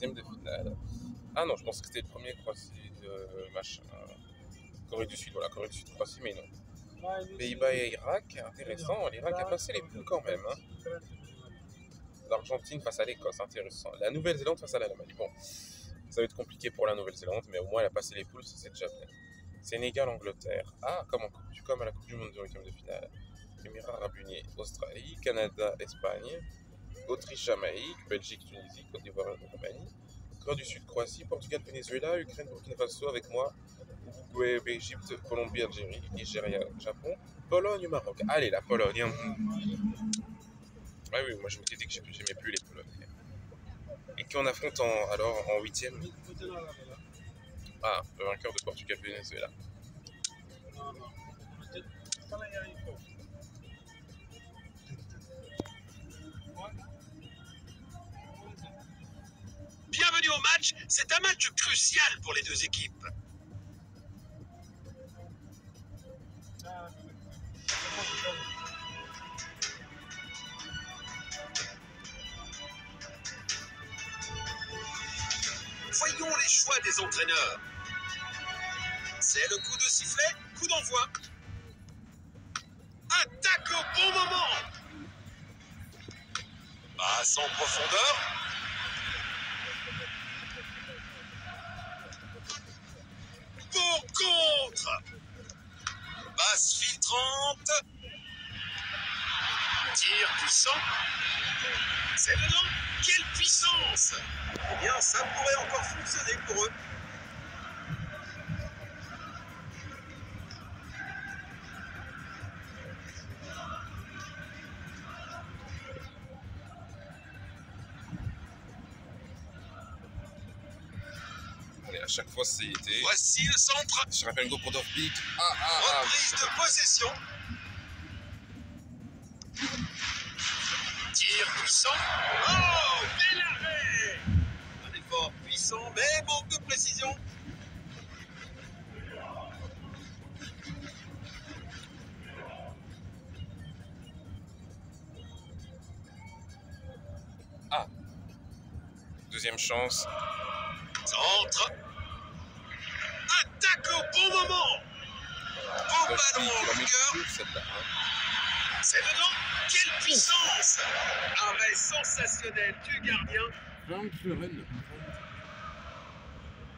16e de finale. Ah non, je pense que c'était le premier Croatie machin. Corée du Sud, voilà, Corée du Sud, Croatie, mais non. Pays-Bas et Irak, intéressant. L'Irak a passé les poules quand même. Hein. L'Argentine face à l'Écosse, intéressant. La Nouvelle-Zélande face à l'Allemagne. Bon, ça va être compliqué pour la Nouvelle-Zélande, mais au moins elle a passé les poules, ça c'est déjà bien. Sénégal, Angleterre. Ah, comme à la Coupe du Monde de 8e de finale. Émirats Arabes Unis, Australie, Canada, Espagne, Autriche, Jamaïque, Belgique, Tunisie, Côte d'Ivoire, Roumanie, Corée du Sud, Croatie, Portugal, Venezuela, Ukraine, Burkina Faso avec moi, Uruguay, Égypte, Colombie, Algérie, Nigeria, Japon, Pologne, Maroc. Allez, la Pologne. Ah oui, moi je me disais que j'aimais plus les Polonais. Et qu'on affronte en 8e. Ah, le vainqueur de Portugal, Venezuela. Bienvenue au match, c'est un match crucial pour les deux équipes. Voyons les choix des entraîneurs. C'est le coup de sifflet, coup d'envoi. Attaque au bon moment. Passe en profondeur. Pour contre. Passe filtrante. Tir puissant. C'est dedans. Quelle puissance! Eh bien, ça pourrait encore fonctionner pour eux. Allez, à chaque fois c'est été. Voici le centre. Je rappelle go pour Dorpik. Reprise de possession. Tir puissant. Oh, bel arrêt! Un effort puissant, mais manque de précision. Ah. Deuxième chance. Centre. Attaque au bon moment. Au ballon en vigueur. C'est dedans. Quelle puissance! Arrêt sensationnel du gardien.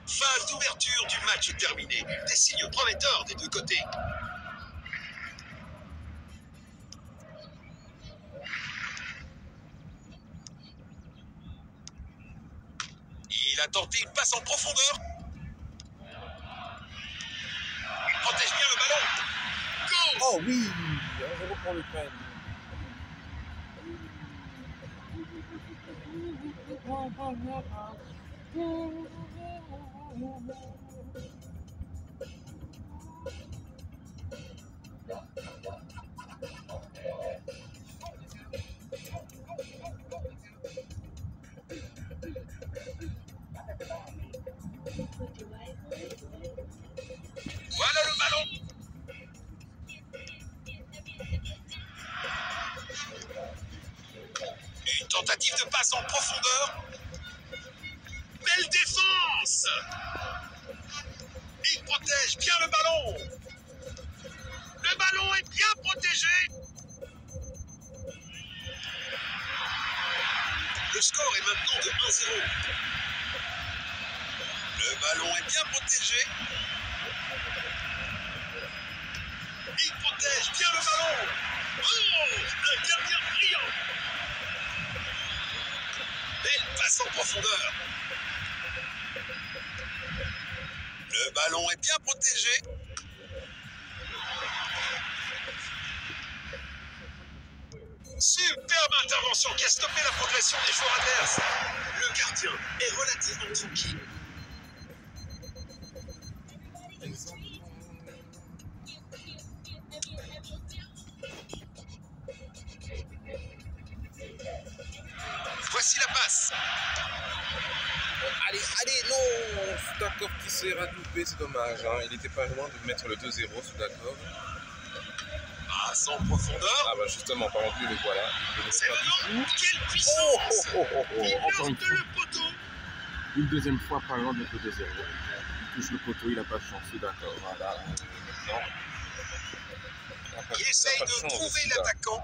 Phase d'ouverture du match terminé. Des signes prometteurs des deux côtés. Il a tenté une passe en profondeur. Il protège bien le ballon. Go! Oh oui! 1-0 pour l'Ukraine. Voilà le ballon. Une tentative de passe en profondeur. Belle défense. Il protège bien le ballon. Le ballon est bien protégé. Le score est maintenant de 1-0. Le ballon est bien protégé. Il protège bien le ballon. Oh, un gardien brillant. Belle passe en profondeur. Le ballon est bien protégé. Superbe intervention qui a stoppé la progression des joueurs adverses. Le gardien est relativement tranquille. Voici la passe. Allez, non! Sudakov qui s'est ratoupé, c'est dommage. Hein. Il n'était pas loin de mettre le 2-0, Sudakov. Passe en profondeur. Ah bah justement, par exemple, le voilà. C'est dedans. Quelle puissance! Il heurte le poteau. Une deuxième fois, pas loin de mettre le 2-0. Il touche le poteau, il n'a pas de chance, d'accord. Voilà. Maintenant, il essaye de trouver l'attaquant.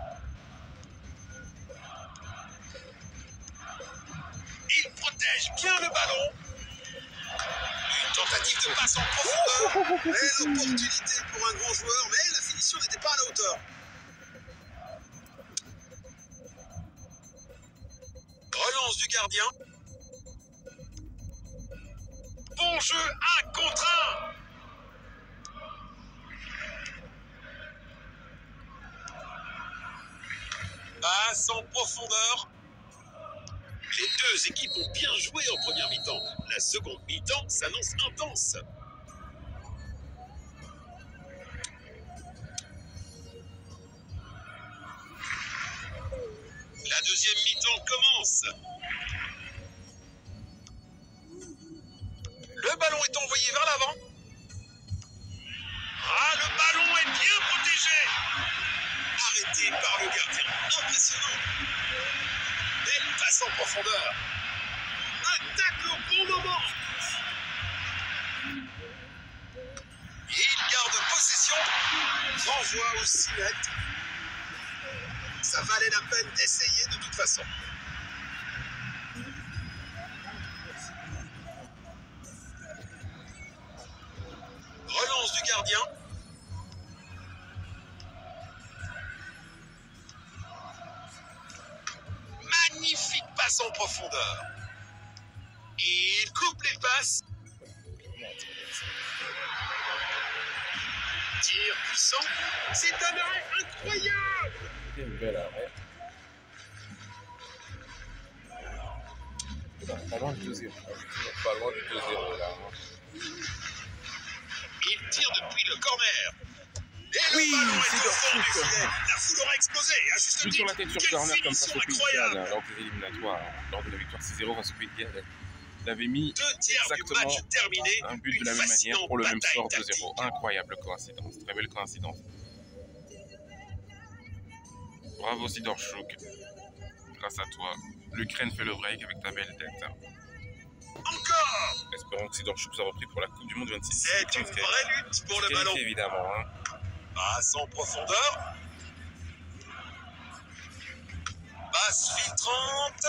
Il protège bien le ballon. Une tentative de passe en profondeur. Belle opportunité pour un grand joueur, mais la finition n'était pas à la hauteur. Relance du gardien. Bon jeu, 1 contre 1. Passe en profondeur. Les deux équipes ont bien joué en première mi-temps. La seconde mi-temps s'annonce intense. La deuxième mi-temps commence. Le ballon est envoyé vers l'avant. Ah, le ballon est bien protégé. Arrêté par le gardien. Impressionnant. Belle passe en profondeur. Attaque au bon moment. Il garde possession. Renvoie au 6 mètres. Ça valait la peine d'essayer de toute façon. Relance du gardien. Magnifique passe en profondeur. Il coupe les passes. Tir puissant. C'est un arrêt incroyable. Quel bel arrêt. Pas loin du 2-0. Pas loin du 2-0 là. Il tire depuis le corner. Et oui, le ballon est au fond du Sidorchuk. filet. La foule aura explosé, à juste But titre. sur la tête sur Quelle corner comme ça finition sur Pays incroyable. lors des éliminatoires, lors de la victoire 6-0 face au Pays de Galles. Il avait mis 2 tiers du exactement match terminé. un but de Une la même manière pour le même bataille score tactique. 2-0. Incroyable coïncidence, très belle coïncidence. Bravo Sidorchuk. Grâce à toi, l'Ukraine fait le break avec ta belle tête. Encore. Espérons que Sidorchuk soit repris pour la Coupe du Monde 26. C'est une vraie lutte pour le ballon. Évidemment. Hein. Passe en profondeur. Passe filtrante.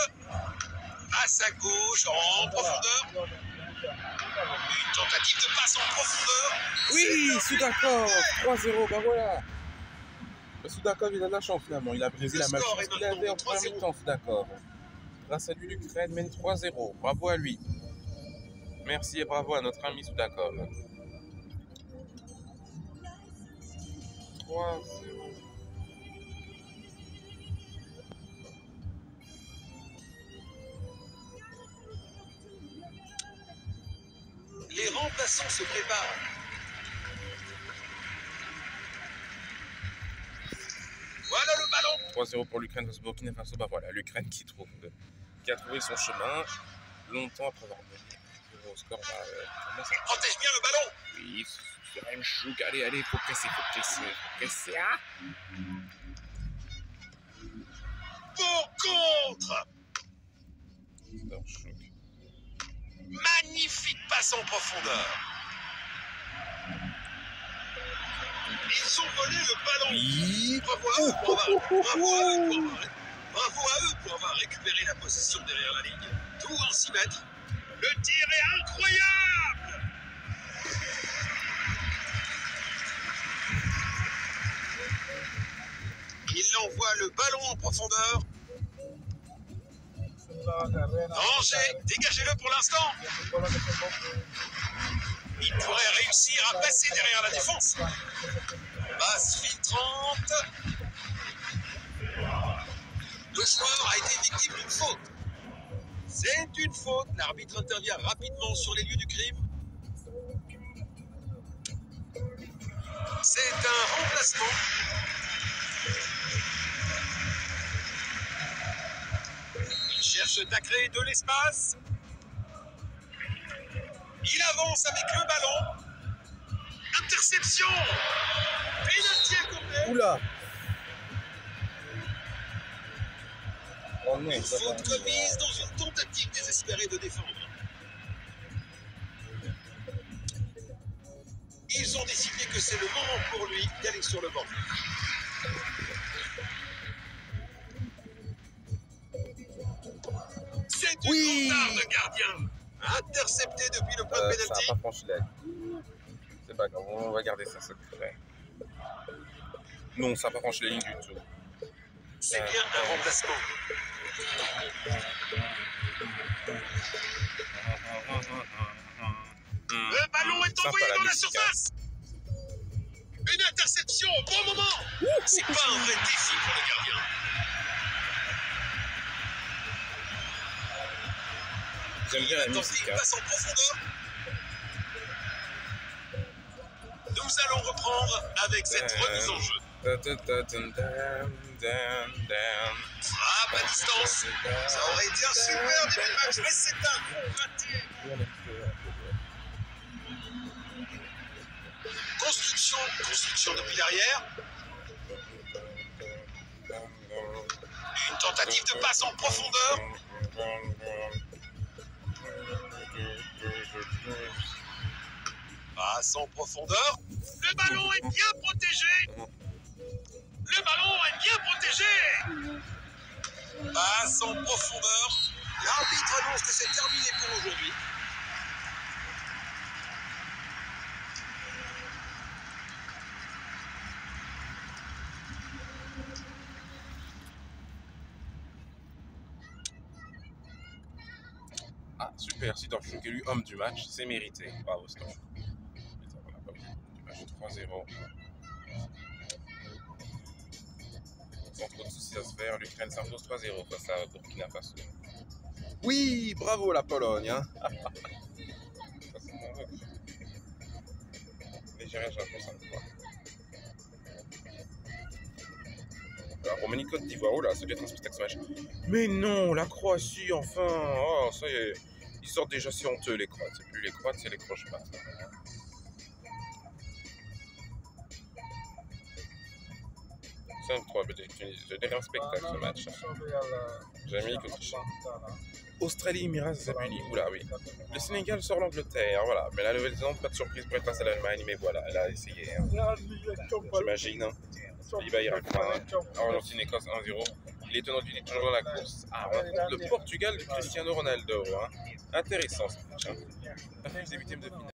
Passe à gauche en profondeur. Une tentative de passe en profondeur. Oui, Soudakov, 3-0, bah voilà. Soudakov, il a de la chance finalement. Il a brisé la malchance qu'il avait en première mi-temps, Soudakov. Grâce à lui, l'Ukraine mène 3-0. Bravo à lui. Merci et bravo à notre ami Soudakov. 3-0. Les remplaçants se préparent. Voilà le ballon. 3-0 pour l'Ukraine face au Burkina Faso. Bah voilà, l'Ukraine qui a trouvé son chemin longtemps après avoir mené au score. Protège bien le ballon. Oui, c'est un chouk. Allez, faut presser. Ah. Pour contre. Chouk. Magnifique passe en profondeur. Ils ont volé le ballon. Oui. Bravo à eux pour avoir récupéré la possession derrière la ligne. Tout en 6 mètres. Le tir est incroyable. Il envoie le ballon en profondeur. Danger, dégagez-le pour l'instant. Il pourrait réussir à passer derrière la défense. Passe filtrante. Le joueur a été victime d'une faute. C'est une faute. L'arbitre intervient rapidement sur les lieux du crime. C'est un remplacement. Il cherche à créer de l'espace. Il avance avec le ballon. Interception. Pénalty accordé. Oula. Une faute commise dans une tentative désespérée de défendre. Ils ont décidé que c'est le moment pour lui d'aller sur le banc. C'est du retard de gardien. Intercepté depuis le point de Ça pénalty. n'a pas franchi la ligne. C'est pas grave, on va garder ça secret. Non, ça n'a pas franchi la ligne du tout. C'est bien un remplacement. Le ballon est envoyé dans la surface. Une interception au bon moment. C'est pas un vrai défi pour le gardien. J'aime bien la Attention, musique. il passe en profondeur. Nous allons reprendre avec cette remise en jeu. Frappe à distance. Ça aurait été un super début de match, mais c'est un coup raté. Construction depuis l'arrière. Une tentative de passe en profondeur. Passe en profondeur. Le ballon est bien protégé. Le ballon est bien protégé. Passe en profondeur. L'arbitre annonce que c'est terminé pour aujourd'hui. Ah, super, Sidorchuk élu homme du match, c'est mérité. Bravo, Sidorchuk. Du match 3-0. Sans trop de soucis à se faire, l'Ukraine s'impose 3-0 face à Burkina Faso. Oui, bravo la Pologne. Hein. L'Algérie, j'ai l'impression de quoi. La Roumanie, Côte d'Ivoire, oh là, ça doit être un spectacle ce match. Mais non, la Croatie, enfin. Oh, ça y est. Ils sortent déjà si honteux, les Croates. C'est plus les Croates, c'est les croche-pattes. C'est un spectacle ce match. Jamaïque, Autriche. Australie, Émirats Arabes Unis. Oula, oui. Le Sénégal sort l'Angleterre, voilà. Mais la Nouvelle-Zélande, pas de surprise pour être face à l'Allemagne, mais voilà, elle a essayé. Hein. J'imagine. Hein. Pays-Bas, Irak, Argentine, Écosse 1-0. Il est tenant du toujours dans la course. Ah, on affronte le Portugal de Cristiano Ronaldo. Hein. Intéressant ce match. Hein. Les 8e de finale.